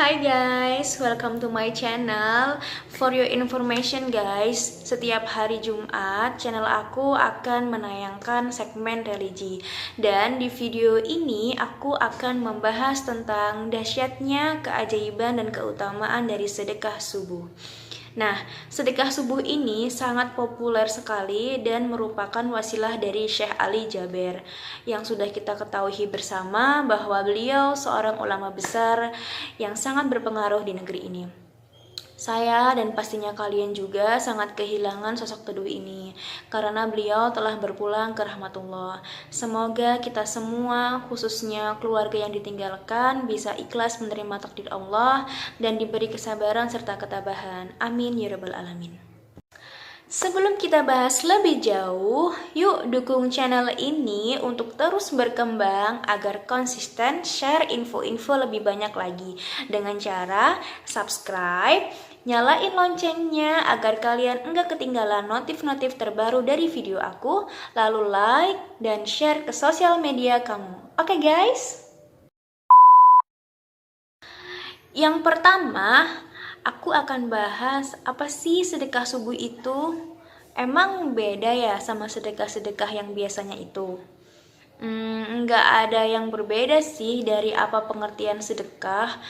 Hi guys, welcome to my channel. For your information guys, setiap hari Jumat channel aku akan menayangkan segmen religi. Dan di video ini aku akan membahas tentang dahsyatnya keajaiban dan keutamaan dari sedekah subuh. Nah, sedekah subuh ini sangat populer sekali dan merupakan wasilah dari Syekh Ali Jaber yang sudah kita ketahui bersama bahwa beliau seorang ulama besar yang sangat berpengaruh di negeri ini. Saya dan pastinya kalian juga sangat kehilangan sosok teduh ini karena beliau telah berpulang ke rahmatullah. Semoga kita semua, khususnya keluarga yang ditinggalkan, bisa ikhlas menerima takdir Allah dan diberi kesabaran serta ketabahan. Amin ya rabbal alamin. Sebelum kita bahas lebih jauh, yuk dukung channel ini untuk terus berkembang agar konsisten share info-info lebih banyak lagi dengan cara subscribe, nyalain loncengnya agar kalian enggak ketinggalan notif-notif terbaru dari video aku, lalu like dan share ke sosial media kamu. Oke guys? Yang pertama, aku akan bahas apa sih sedekah subuh itu. Emang beda ya sama sedekah-sedekah yang biasanya itu? Nggak ada yang berbeda sih dari apa pengertian sedekah,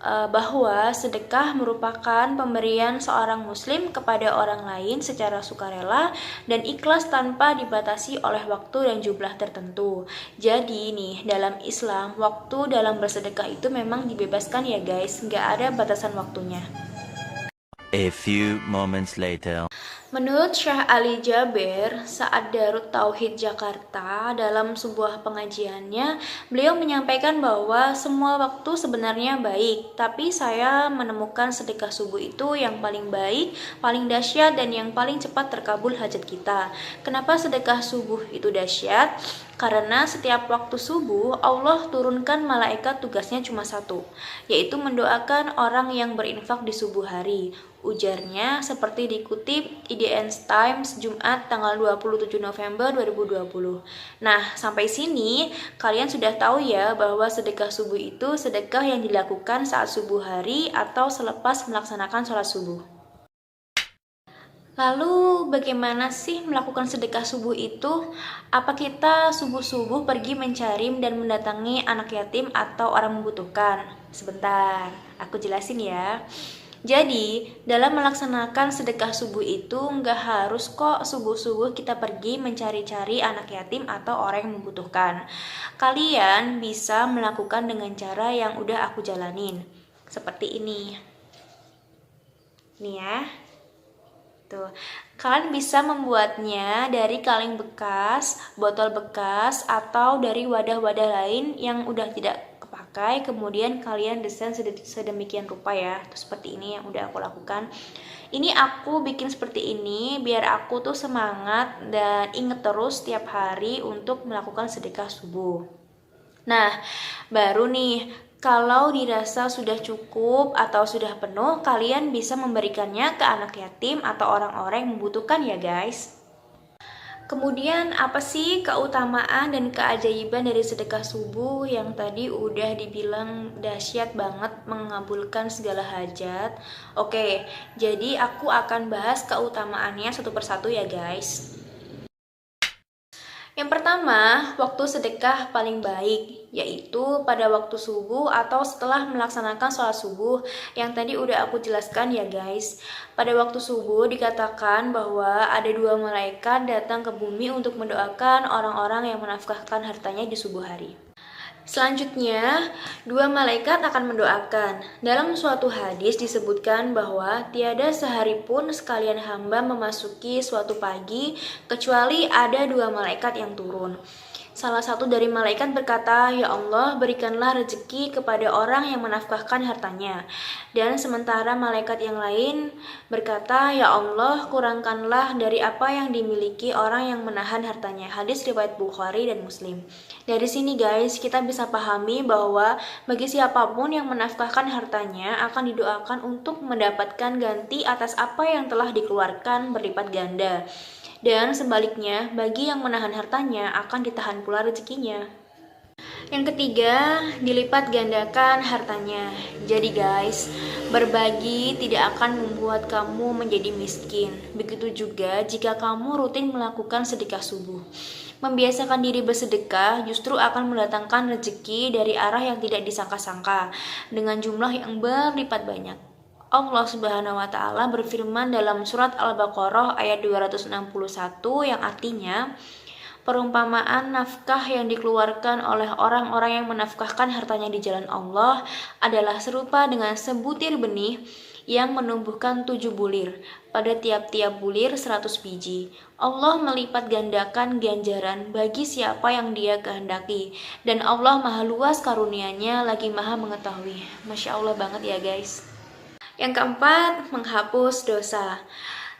bahwa sedekah merupakan pemberian seorang muslim kepada orang lain secara sukarela dan ikhlas tanpa dibatasi oleh waktu dan jumlah tertentu. Jadi nih, dalam Islam, waktu dalam bersedekah itu memang dibebaskan ya guys, nggak ada batasan waktunya. A few moments later. Menurut Syekh Ali Jaber, saat Darut Tauhid Jakarta dalam sebuah pengajiannya, beliau menyampaikan bahwa semua waktu sebenarnya baik, tapi saya menemukan sedekah subuh itu yang paling baik, paling dahsyat, dan yang paling cepat terkabul hajat kita. Kenapa sedekah subuh itu dahsyat? Karena setiap waktu subuh, Allah turunkan malaikat tugasnya cuma satu, yaitu mendoakan orang yang berinfak di subuh hari. Ujarnya seperti dikutip IDN Times Jumat tanggal 27 November 2020. Nah, sampai sini kalian sudah tahu ya bahwa sedekah subuh itu sedekah yang dilakukan saat subuh hari atau selepas melaksanakan sholat subuh. Lalu bagaimana sih melakukan sedekah subuh itu? Apa kita subuh-subuh pergi mencari dan mendatangi anak yatim atau orang membutuhkan? Sebentar, aku jelasin ya. Jadi, dalam melaksanakan sedekah subuh itu nggak harus kok subuh-subuh kita pergi mencari-cari anak yatim atau orang yang membutuhkan. Kalian bisa melakukan dengan cara yang udah aku jalanin. Seperti ini. Nih ya. Tuh. Kalian bisa membuatnya dari kaleng bekas, botol bekas, atau dari wadah-wadah lain yang udah tidak kepakai. Kemudian kalian desain sedemikian rupa ya. Tuh, seperti ini yang udah aku lakukan. Ini aku bikin seperti ini biar aku tuh semangat dan inget terus tiap hari untuk melakukan sedekah subuh. Nah, baru nih, kalau dirasa sudah cukup atau sudah penuh, kalian bisa memberikannya ke anak yatim atau orang-orang yang membutuhkan ya guys. Kemudian apa sih keutamaan dan keajaiban dari sedekah subuh yang tadi udah dibilang dahsyat banget mengabulkan segala hajat? Oke, jadi aku akan bahas keutamaannya satu persatu ya guys. Yang pertama, waktu sedekah paling baik, yaitu pada waktu subuh atau setelah melaksanakan sholat subuh yang tadi udah aku jelaskan ya guys. Pada waktu subuh dikatakan bahwa ada dua malaikat datang ke bumi untuk mendoakan orang-orang yang menafkahkan hartanya di subuh hari. Selanjutnya, dua malaikat akan mendoakan. Dalam suatu hadis disebutkan bahwa tiada sehari pun sekalian hamba memasuki suatu pagi kecuali ada dua malaikat yang turun. Salah satu dari malaikat berkata, "Ya Allah, berikanlah rezeki kepada orang yang menafkahkan hartanya." Dan sementara malaikat yang lain berkata, "Ya Allah, kurangkanlah dari apa yang dimiliki orang yang menahan hartanya." Hadis riwayat Bukhari dan Muslim. Dari sini guys, kita bisa pahami bahwa bagi siapapun yang menafkahkan hartanya akan didoakan untuk mendapatkan ganti atas apa yang telah dikeluarkan berlipat ganda. Dan sebaliknya, bagi yang menahan hartanya akan ditahan pula rezekinya. Yang ketiga, dilipat gandakan hartanya. Jadi guys, berbagi tidak akan membuat kamu menjadi miskin. Begitu juga jika kamu rutin melakukan sedekah subuh. Membiasakan diri bersedekah justru akan mendatangkan rezeki dari arah yang tidak disangka-sangka dengan jumlah yang berlipat banyak. Allah Subhanahu wa taala berfirman dalam surat Al-Baqarah ayat 261 yang artinya, perumpamaan nafkah yang dikeluarkan oleh orang-orang yang menafkahkan hartanya di jalan Allah adalah serupa dengan sebutir benih yang menumbuhkan 7 bulir. Pada tiap-tiap bulir 100 biji. Allah melipat gandakan ganjaran bagi siapa yang Dia kehendaki. Dan Allah maha luas karunia-Nya lagi maha mengetahui. Masya Allah banget ya guys. Yang keempat, menghapus dosa.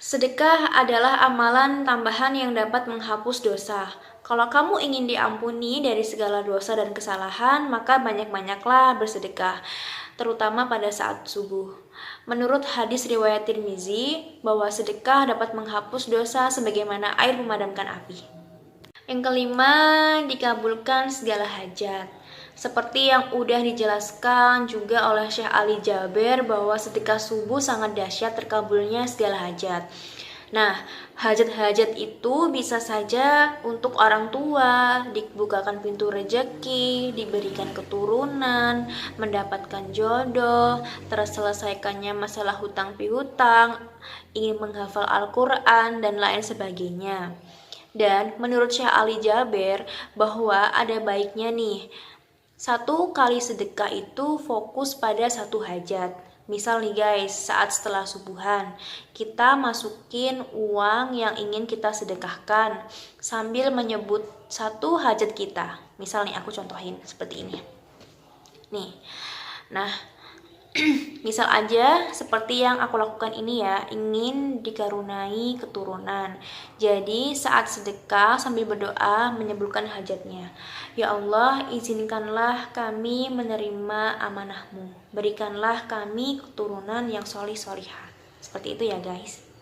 Sedekah adalah amalan tambahan yang dapat menghapus dosa. Kalau kamu ingin diampuni dari segala dosa dan kesalahan, maka banyak-banyaklah bersedekah, terutama pada saat subuh. Menurut hadis riwayat Tirmizi, bahwa sedekah dapat menghapus dosa sebagaimana air memadamkan api. Yang kelima, dikabulkan segala hajat. Seperti yang udah dijelaskan juga oleh Syekh Ali Jaber bahwa sedekah subuh sangat dahsyat terkabulnya segala hajat. Nah, hajat-hajat itu bisa saja untuk orang tua, dibukakan pintu rejeki, diberikan keturunan, mendapatkan jodoh, terselesaikannya masalah hutang piutang, ingin menghafal Al-Quran, dan lain sebagainya. Dan menurut Syekh Ali Jaber bahwa ada baiknya nih, satu kali sedekah itu fokus pada satu hajat. Misal nih guys, saat setelah subuhan, kita masukin uang yang ingin kita sedekahkan sambil menyebut satu hajat kita. Misal nih aku contohin seperti ini. Nih, nah misal aja seperti yang aku lakukan ini ya, ingin dikaruniai keturunan. Jadi saat sedekah sambil berdoa menyebutkan hajatnya. Ya Allah, izinkanlah kami menerima amanah-Mu. Berikanlah kami keturunan yang solih-solihah. Seperti itu ya guys.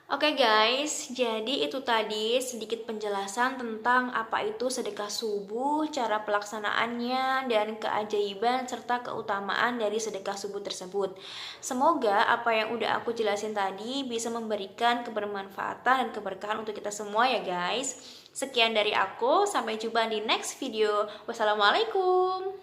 Oke guys, jadi itu tadi sedikit penjelasan tentang apa itu sedekah subuh, cara pelaksanaannya, dan keajaiban serta keutamaan dari sedekah subuh tersebut. Semoga apa yang udah aku jelasin tadi bisa memberikan kebermanfaatan dan keberkahan untuk kita semua ya guys. Sekian dari aku, sampai jumpa di next video. Wassalamualaikum.